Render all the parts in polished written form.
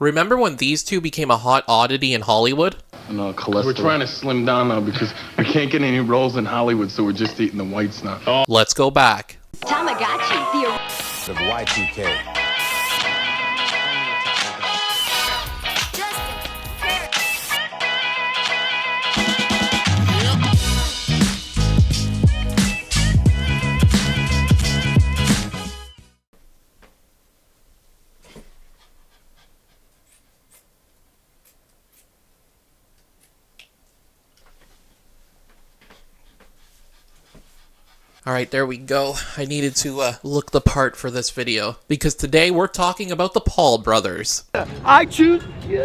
Remember when these two became a hot oddity in Hollywood? No, cholesterol. We're trying to slim down now because we can't get any roles in Hollywood, so we're just eating the whites now. Oh. Let's go back. Tamagotchi, the Y2K. Alright, there we go. I needed to look the part for this video, because today we're talking about the Paul brothers. I choose you!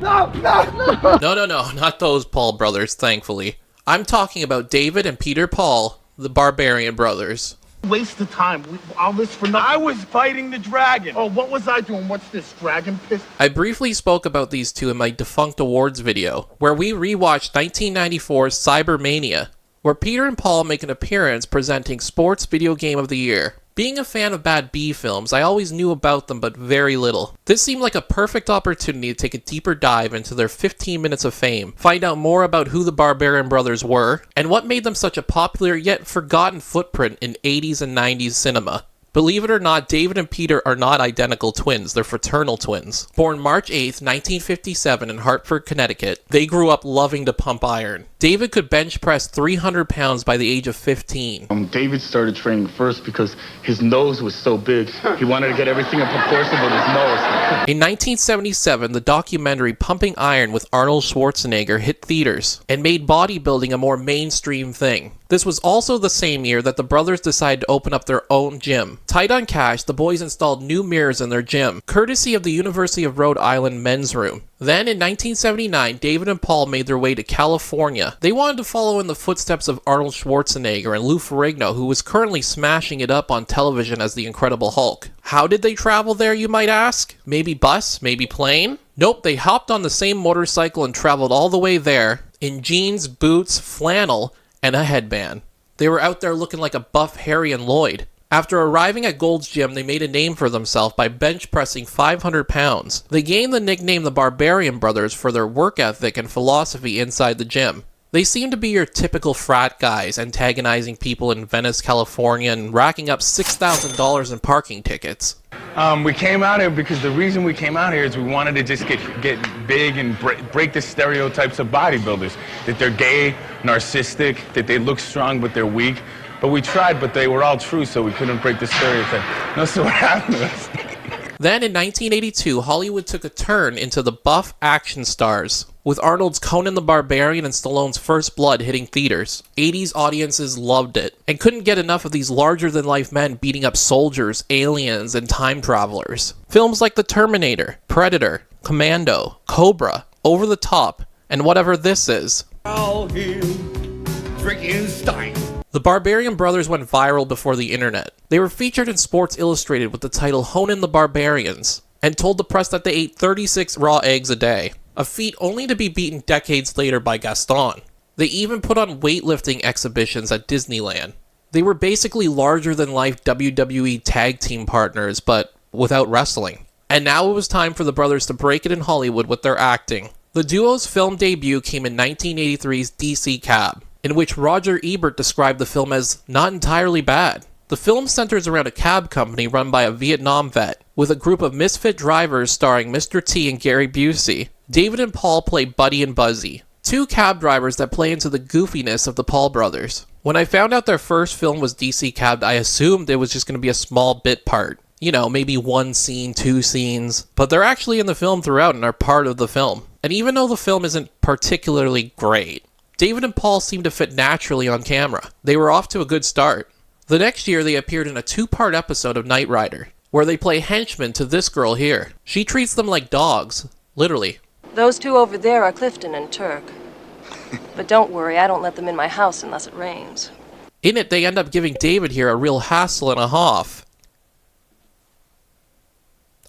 No, not those Paul brothers, thankfully. I'm talking about David and Peter Paul, the Barbarian Brothers. Waste of time. All this for nothing. I was fighting the dragon. Oh, what was I doing? What's this, dragon piss? I briefly spoke about these two in my defunct awards video, where we rewatched 1994's Cybermania, where Peter and Paul make an appearance presenting Sports Video Game of the Year. Being a fan of bad B films, I always knew about them but very little. This seemed like a perfect opportunity to take a deeper dive into their 15 minutes of fame, find out more about who the Barbarian Brothers were, and what made them such a popular yet forgotten footprint in 80s and 90s cinema. Believe it or not, David and Peter are not identical twins, they're fraternal twins. Born March 8th, 1957 in Hartford, Connecticut, they grew up loving to pump iron. David could bench press 300 pounds by the age of 15. David started training first because his nose was so big. He wanted to get everything in proportion with his nose. In 1977, the documentary Pumping Iron with Arnold Schwarzenegger hit theaters and made bodybuilding a more mainstream thing. This was also the same year that the brothers decided to open up their own gym. Tight on cash, the boys installed new mirrors in their gym, courtesy of the University of Rhode Island men's room. Then, in 1979, David and Paul made their way to California. They wanted to follow in the footsteps of Arnold Schwarzenegger and Lou Ferrigno, who was currently smashing it up on television as the Incredible Hulk. How did they travel there, you might ask? Maybe bus? Maybe plane? Nope, they hopped on the same motorcycle and traveled all the way there, in jeans, boots, flannel, and a headband. They were out there looking like a buff Harry and Lloyd. After arriving at Gold's Gym, they made a name for themselves by bench pressing 500 pounds. They gained the nickname the Barbarian Brothers for their work ethic and philosophy inside the gym. They seem to be your typical frat guys, antagonizing people in Venice, California, and racking up $6,000 in parking tickets. We came out here because the reason we came out here is we wanted to just get big and break the stereotypes of bodybuilders. That they're gay, narcissistic, that they look strong but they're weak. But we tried, but they were all true, so we couldn't break the stereotype. No, so what happened to us? Then in 1982, Hollywood took a turn into the buff action stars, with Arnold's Conan the Barbarian and Stallone's First Blood hitting theaters. 80s audiences loved it, and couldn't get enough of these larger-than-life men beating up soldiers, aliens, and time travelers. Films like The Terminator, Predator, Commando, Cobra, Over the Top, and whatever this is. The Barbarian Brothers went viral before the internet. They were featured in Sports Illustrated with the title Conan the Barbarians, and told the press that they ate 36 raw eggs a day, a feat only to be beaten decades later by Gaston. They even put on weightlifting exhibitions at Disneyland. They were basically larger-than-life WWE tag team partners, but without wrestling. And now it was time for the brothers to break it in Hollywood with their acting. The duo's film debut came in 1983's DC Cab, in which Roger Ebert described the film as not entirely bad. The film centers around a cab company run by a Vietnam vet, with a group of misfit drivers starring Mr. T and Gary Busey. David and Paul play Buddy and Buzzy, two cab drivers that play into the goofiness of the Paul brothers. When I found out their first film was DC Cab, I assumed it was just going to be a small bit part. You know, maybe one scene, two scenes. But they're actually in the film throughout and are part of the film. And even though the film isn't particularly great, David and Paul seemed to fit naturally on camera. They were off to a good start. The next year, they appeared in a 2-part episode of Knight Rider, where they play henchmen to this girl here. She treats them like dogs, literally. Those two over there are Clifton and Turk. But don't worry, I don't let them in my house unless it rains. In it, they end up giving David here a real hassle and a half.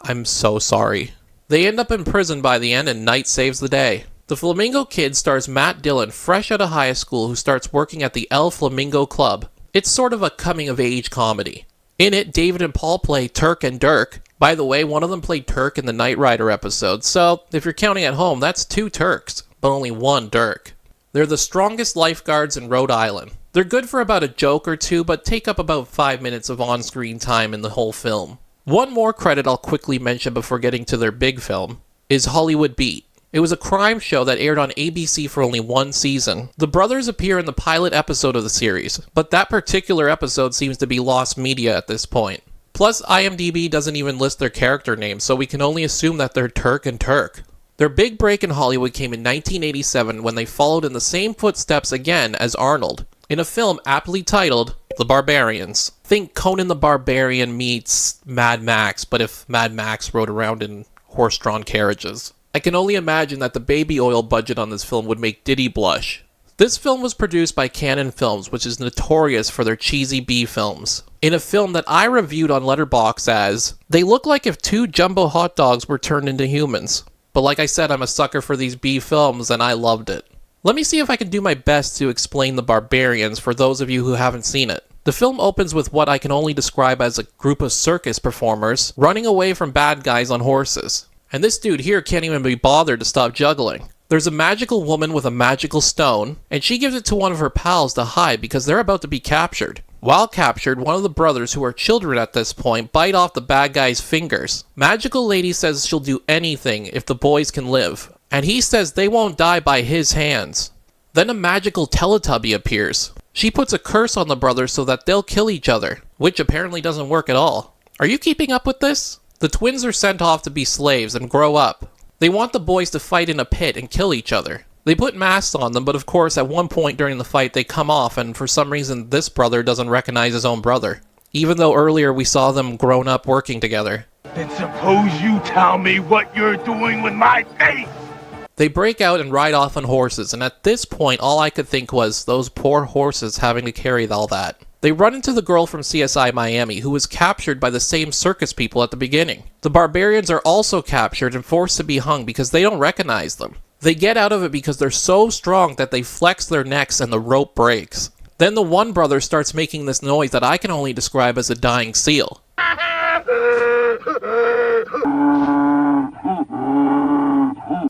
I'm so sorry. They end up in prison by the end and Knight saves the day. The Flamingo Kid stars Matt Dillon, fresh out of high school, who starts working at the El Flamingo Club. It's sort of a coming-of-age comedy. In it, David and Paul play Turk and Dirk, By the way, one of them played Turk in the Knight Rider episode, so if you're counting at home, that's 2 Turks, but only 1 Dirk. They're the strongest lifeguards in Rhode Island. They're good for about a joke or 2, but take up about 5 minutes of on-screen time in the whole film. One more credit I'll quickly mention before getting to their big film is Hollywood Beat. It was a crime show that aired on ABC for only 1 season. The brothers appear in the pilot episode of the series, but that particular episode seems to be lost media at this point. Plus, IMDb doesn't even list their character names, so we can only assume that they're Turk and Turk. Their big break in Hollywood came in 1987 when they followed in the same footsteps again as Arnold, in a film aptly titled The Barbarians. Think Conan the Barbarian meets Mad Max, but if Mad Max rode around in horse-drawn carriages. I can only imagine that the baby oil budget on this film would make Diddy blush. This film was produced by Cannon Films, which is notorious for their cheesy B films. In a film that I reviewed on Letterboxd as, they look like if 2 jumbo hot dogs were turned into humans. But like I said, I'm a sucker for these B films and I loved it. Let me see if I can do my best to explain The Barbarians for those of you who haven't seen it. The film opens with what I can only describe as a group of circus performers running away from bad guys on horses. And this dude here can't even be bothered to stop juggling. There's a magical woman with a magical stone, and she gives it to one of her pals to hide because they're about to be captured. While captured, one of the brothers, who are children at this point, bite off the bad guy's fingers. Magical lady says she'll do anything if the boys can live, and he says they won't die by his hands. Then a magical Teletubby appears. She puts a curse on the brothers so that they'll kill each other, which apparently doesn't work at all. Are you keeping up with this? The twins are sent off to be slaves and grow up. They want the boys to fight in a pit and kill each other. They put masks on them, but of course at one point during the fight they come off, and for some reason this brother doesn't recognize his own brother, even though earlier we saw them grown up working together. Then suppose you tell me what you're doing with my face! They break out and ride off on horses, and at this point all I could think was, those poor horses having to carry all that. They run into the girl from CSI Miami, who was captured by the same circus people at the beginning. The Barbarians are also captured and forced to be hung because they don't recognize them. They get out of it because they're so strong that they flex their necks and the rope breaks. Then the one brother starts making this noise that I can only describe as a dying seal.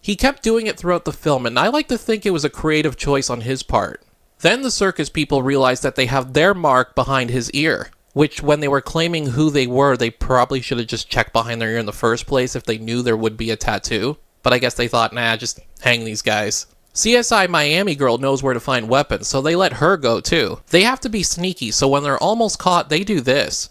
He kept doing it throughout the film, and I like to think it was a creative choice on his part. Then the circus people realize that they have their mark behind his ear, which when they were claiming who they were, they probably should have just checked behind their ear in the first place if they knew there would be a tattoo. But I guess they thought, nah, just hang these guys. CSI Miami girl knows where to find weapons, so they let her go too. They have to be sneaky, so when they're almost caught, they do this.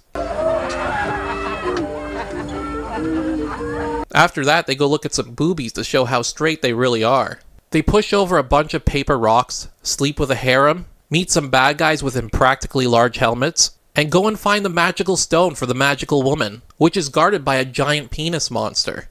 After that, they go look at some boobies to show how straight they really are. They push over a bunch of paper rocks, sleep with a harem, meet some bad guys with impractically large helmets, and go and find the magical stone for the magical woman, which is guarded by a giant penis monster.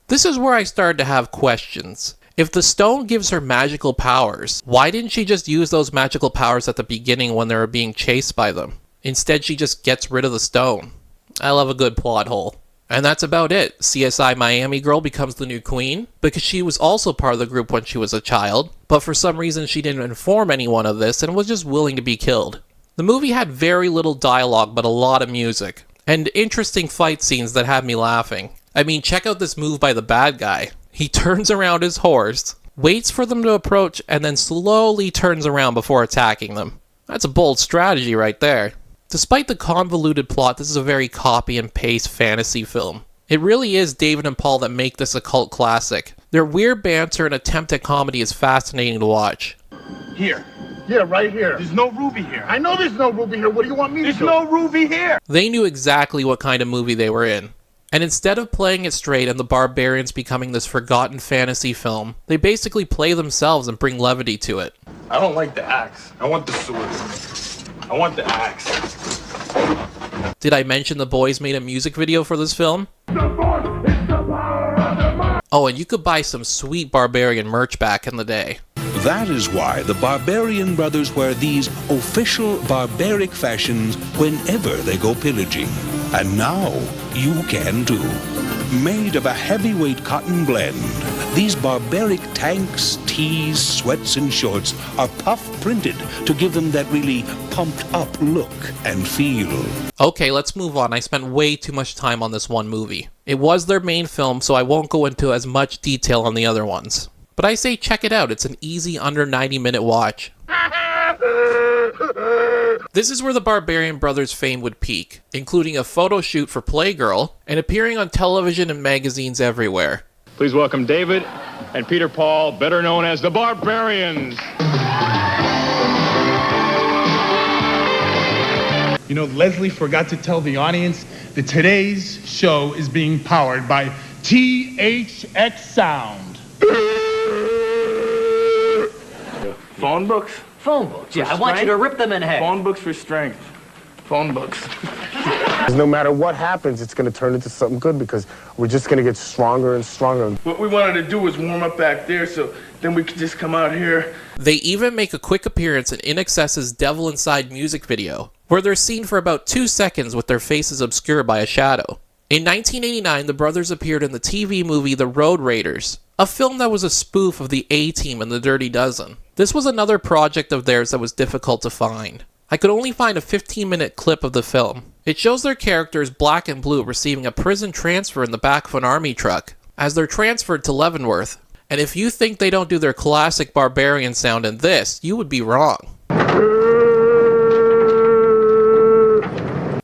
This is where I started to have questions. If the stone gives her magical powers, why didn't she just use those magical powers at the beginning when they were being chased by them? Instead, she just gets rid of the stone. I love a good plot hole. And that's about it. CSI Miami girl becomes the new queen, because she was also part of the group when she was a child, but for some reason she didn't inform anyone of this and was just willing to be killed. The movie had very little dialogue, but a lot of music, and interesting fight scenes that had me laughing. I mean, check out this move by the bad guy. He turns around his horse, waits for them to approach, and then slowly turns around before attacking them. That's a bold strategy right there. Despite the convoluted plot, this is a very copy and paste fantasy film. It really is David and Paul that make this a cult classic. Their weird banter and attempt at comedy is fascinating to watch. Here. Yeah, right here. There's no ruby here. I know there's no ruby here. What do you want me to do? There's no ruby here. They knew exactly what kind of movie they were in. And instead of playing it straight and the Barbarians becoming this forgotten fantasy film, they basically play themselves and bring levity to it. I don't like the axe. I want the sword. I want the axe. Did I mention the boys made a music video for this film? Oh, and you could buy some sweet Barbarian merch back in the day. That is why the Barbarian Brothers wear these official barbaric fashions whenever they go pillaging. And now you can too. Made of a heavyweight cotton blend These barbaric tanks, tees, sweats, and shorts are puff-printed to give them that really pumped-up look and feel. Okay, let's move on. I spent way too much time on this one movie. It was their main film, so I won't go into as much detail on the other ones. But I say check it out. It's an easy under 90-minute watch. This is where the Barbarian Brothers' fame would peak, including a photo shoot for Playgirl and appearing on television and magazines everywhere. Please welcome David and Peter Paul, better known as the Barbarians. You know, Leslie forgot to tell the audience that today's show is being powered by THX Sound. Phone books? Phone books, yeah. I want you to rip them in half. Phone books for strength. Phone books. No matter what happens, it's going to turn into something good because we're just going to get stronger and stronger. What we wanted to do was warm up back there so then we could just come out here. They even make a quick appearance in INXS's Devil Inside music video, where they're seen for about 2 seconds with their faces obscured by a shadow. In 1989, the brothers appeared in the TV movie The Road Raiders, a film that was a spoof of the A-Team and the Dirty Dozen. This was another project of theirs that was difficult to find. I could only find a 15-minute clip of the film. It shows their characters, Black and Blue, receiving a prison transfer in the back of an army truck, as they're transferred to Leavenworth. And if you think they don't do their classic Barbarian sound in this, you would be wrong.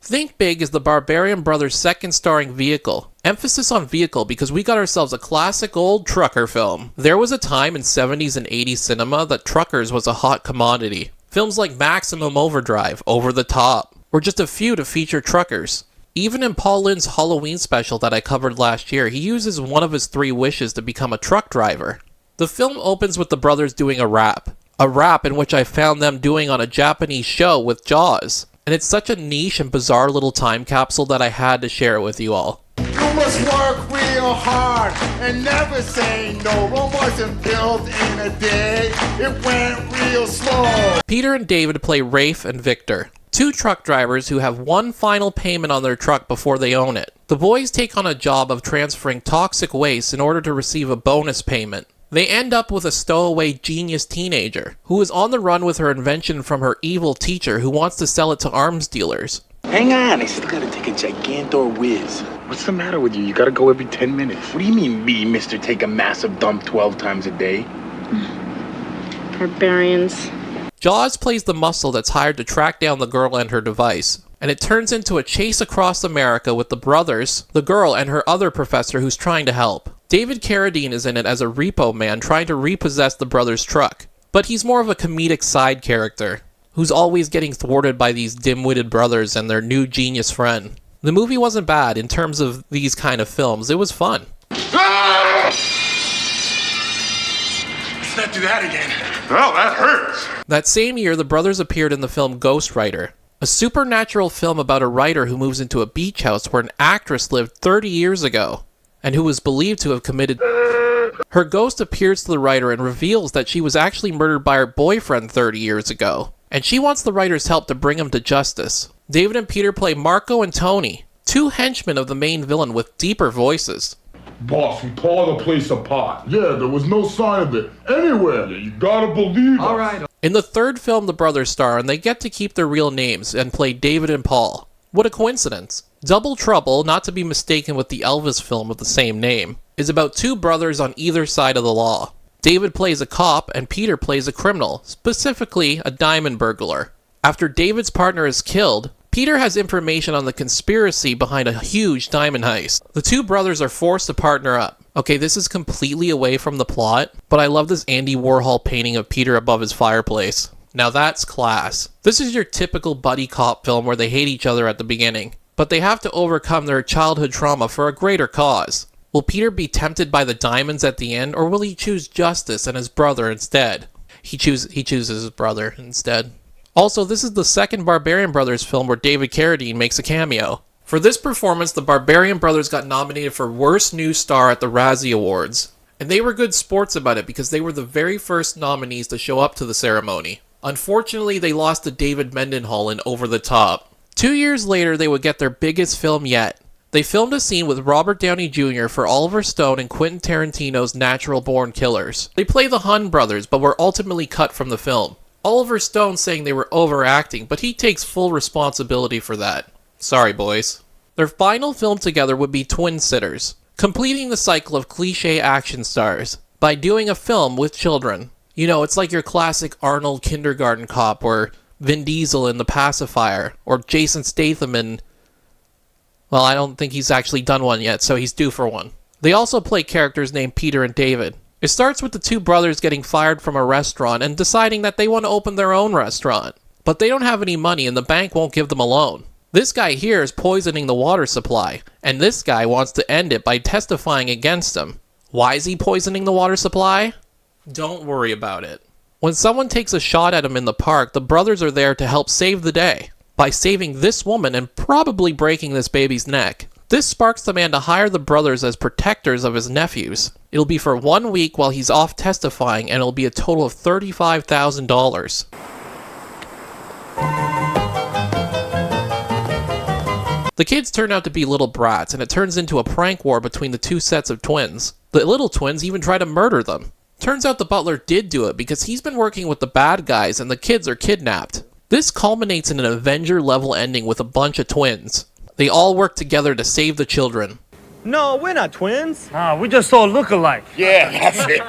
Think Big is the Barbarian Brothers' second starring vehicle. Emphasis on vehicle because we got ourselves a classic old trucker film. There was a time in 70s and 80s cinema that truckers was a hot commodity. Films like Maximum Overdrive, Over the Top, were just a few to feature truckers. Even in Paul Lynde's Halloween special that I covered last year, he uses one of his 3 wishes to become a truck driver. The film opens with the brothers doing a rap in which I found them doing on a Japanese show with Jaws. And it's such a niche and bizarre little time capsule that I had to share it with you all. You must work real hard and never say no. Rome wasn't built in a day. It went real slow. Peter and David play Rafe and Victor, 2 truck drivers who have one final payment on their truck before they own it. The boys take on a job of transferring toxic waste in order to receive a bonus payment. They end up with a stowaway genius teenager, who is on the run with her invention from her evil teacher who wants to sell it to arms dealers. Hang on, I still gotta take a Gigantor whiz. What's the matter with you? You got to go every 10 minutes. What do you mean, me, mister, take a massive dump 12 times a day? Barbarians. Jaws plays the muscle that's hired to track down the girl and her device, and it turns into a chase across America with the brothers, the girl, and her other professor who's trying to help. David Carradine is in it as a repo man trying to repossess the brothers' truck, but he's more of a comedic side character, who's always getting thwarted by these dim-witted brothers and their new genius friend. The movie wasn't bad in terms of these kind of films. It was fun. Let's not do that again. Oh, that hurts. That same year, the brothers appeared in the film Ghost Writer, a supernatural film about a writer who moves into a beach house where an actress lived 30 years ago, and who was believed to have committed. Her ghost appears to the writer and reveals that she was actually murdered by her boyfriend 30 years ago, and she wants the writer's help to bring him to justice. David and Peter play Marco and Tony, 2 henchmen of the main villain with deeper voices. Boss, we tore the place apart. Yeah, there was no sign of it anywhere. Yeah, you gotta believe us. All right. In the third film, the brothers star, and they get to keep their real names and play David and Paul. What a coincidence. Double Trouble, not to be mistaken with the Elvis film of the same name, is about 2 brothers on either side of the law. David plays a cop and Peter plays a criminal, specifically a diamond burglar. After David's partner is killed, Peter has information on the conspiracy behind a huge diamond heist. The 2 brothers are forced to partner up. Okay, this is completely away from the plot, but I love this Andy Warhol painting of Peter above his fireplace. Now that's class. This is your typical buddy cop film where they hate each other at the beginning, but they have to overcome their childhood trauma for a greater cause. Will Peter be tempted by the diamonds at the end, or will he choose justice and his brother instead? He chooses his brother instead. Also, this is the second Barbarian Brothers film where David Carradine makes a cameo. For this performance, the Barbarian Brothers got nominated for Worst New Star at the Razzie Awards. And they were good sports about it because they were the very first nominees to show up to the ceremony. Unfortunately, they lost to David Mendenhall in Over the Top. 2 years later, they would get their biggest film yet, They filmed a scene with Robert Downey Jr. for Oliver Stone and Quentin Tarantino's Natural Born Killers. They play the Hun brothers, but were ultimately cut from the film. Oliver Stone saying they were overacting, but he takes full responsibility for that. Sorry, boys. Their final film together would be Twin Sitters, completing the cycle of cliché action stars by doing a film with children. You know, it's like your classic Arnold kindergarten cop, or Vin Diesel in The Pacifier, or Jason Statham in... Well, I don't think he's actually done one yet, so he's due for one. They also play characters named Peter and David. It starts with the two brothers getting fired from a restaurant and deciding that they want to open their own restaurant. But they don't have any money and the bank won't give them a loan. This guy here is poisoning the water supply, and this guy wants to end it by testifying against him. Why is he poisoning the water supply? Don't worry about it. When someone takes a shot at him in the park, the brothers are there to help save the day by saving this woman and probably breaking this baby's neck. This sparks the man to hire the brothers as protectors of his nephews. It'll be for 1 week while he's off testifying, and it'll be a total of $35,000. The kids turn out to be little brats, and it turns into a prank war between the two sets of twins. The little twins even try to murder them. Turns out the butler did do it because he's been working with the bad guys and the kids are kidnapped. This culminates in an Avenger-level ending with a bunch of twins. They all work together to save the children. No, we're not twins. We just all look alike. Yeah, that's it.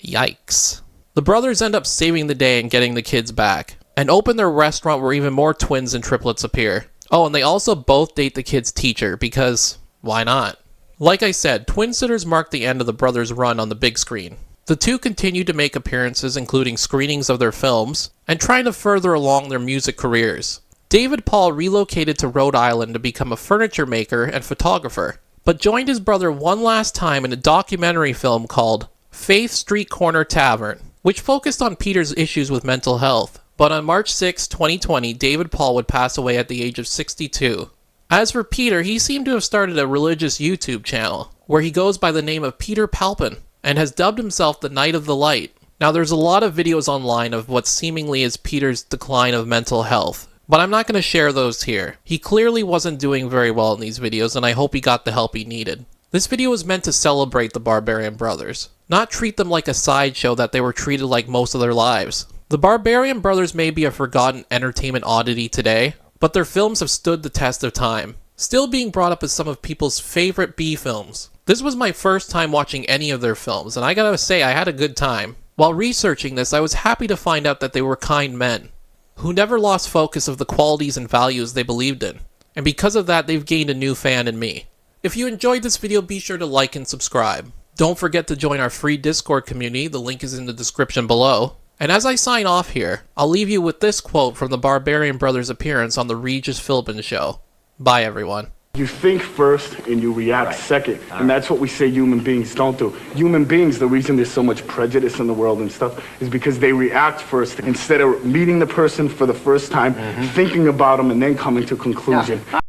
Yikes. The brothers end up saving the day and getting the kids back, and open their restaurant where even more twins and triplets appear. Oh, and they also both date the kid's teacher, because why not? Like I said, Twin Sitters marked the end of the brothers' run on the big screen. The two continued to make appearances, including screenings of their films, and trying to further along their music careers. David Paul relocated to Rhode Island to become a furniture maker and photographer, but joined his brother one last time in a documentary film called Faith Street Corner Tavern, which focused on Peter's issues with mental health. But on March 6, 2020, David Paul would pass away at the age of 62. As for Peter, he seemed to have started a religious YouTube channel, where he goes by the name of Peter Palpin, and has dubbed himself the Knight of the Light. Now there's a lot of videos online of what seemingly is Peter's decline of mental health, but I'm not going to share those here. He clearly wasn't doing very well in these videos, and I hope he got the help he needed. This video was meant to celebrate the Barbarian Brothers, not treat them like a sideshow that they were treated like most of their lives. The Barbarian Brothers may be a forgotten entertainment oddity today, but their films have stood the test of time, still being brought up as some of people's favorite B films. This was my first time watching any of their films, and I gotta say I had a good time. While researching this, I was happy to find out that they were kind men, who never lost focus of the qualities and values they believed in, and because of that they've gained a new fan in me. If you enjoyed this video, be sure to like and subscribe. Don't forget to join our free Discord community, the link is in the description below. And as I sign off here, I'll leave you with this quote from the Barbarian Brothers' appearance on the Regis Philbin show. Bye everyone. You think first and you react second. And that's what we say human beings don't do. Human beings, the reason there's so much prejudice in the world and stuff is because they react first instead of meeting the person for the first time, thinking about them, and then coming to conclusion. Yeah.